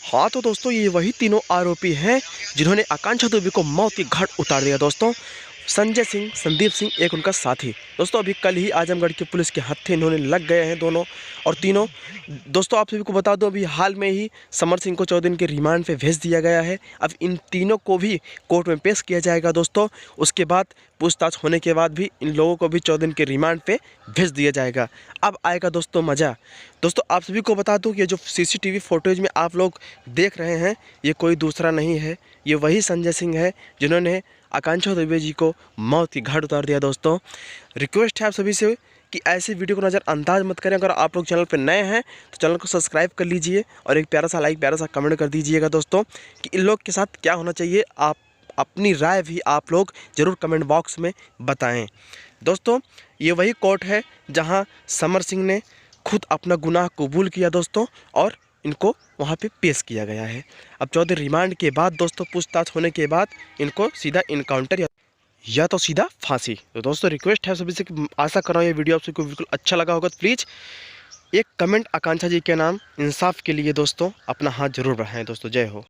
हाँ तो दोस्तों, ये वही तीनों आरोपी हैं जिन्होंने आकांक्षा दुबे को मौत के घाट उतार दिया दोस्तों। संजय सिंह, संदीप सिंह, एक उनका साथी। दोस्तों अभी कल ही आजमगढ़ की पुलिस के हत्थे इन्होंने लग गए हैं दोनों और तीनों। दोस्तों आप सभी को बता दो, अभी हाल में ही समर सिंह को 14 दिन के रिमांड पे भेज दिया गया है। अब इन तीनों को भी कोर्ट में पेश किया जाएगा दोस्तों। उसके बाद पूछताछ होने के बाद भी इन लोगों को भी 14 दिन के रिमांड पे भेज दिया जाएगा। अब आएगा दोस्तों मज़ा। दोस्तों आप सभी को बता दूं कि ये जो सीसीटीवी फुटेज में आप लोग देख रहे हैं, ये कोई दूसरा नहीं है, ये वही संजय सिंह है जिन्होंने आकांक्षा दुबे जी को मौत की घाट उतार दिया दोस्तों। रिक्वेस्ट है आप सभी से कि ऐसी वीडियो को नज़रअंदाज मत करें। अगर आप लोग चैनल पर नए हैं तो चैनल को सब्सक्राइब कर लीजिए और एक प्यारा सा लाइक, प्यारा सा कमेंट कर दीजिएगा दोस्तों कि इन लोग के साथ क्या होना चाहिए। आप अपनी राय भी आप लोग ज़रूर कमेंट बॉक्स में बताएं। दोस्तों ये वही कोर्ट है जहां समर सिंह ने खुद अपना गुनाह कबूल किया दोस्तों और इनको वहां पे पेश किया गया है। अब 14 रिमांड के बाद दोस्तों, पूछताछ होने के बाद इनको सीधा इनकाउंटर या तो सीधा फांसी। तो दोस्तों रिक्वेस्ट है सभी से कि आशा कर रहा हूँ ये वीडियो आप सबको बिल्कुल अच्छा लगा होगा, तो प्लीज़ एक कमेंट आकांक्षा जी के नाम इंसाफ के लिए दोस्तों अपना हाथ जरूर बढ़ाएं दोस्तों। जय हो।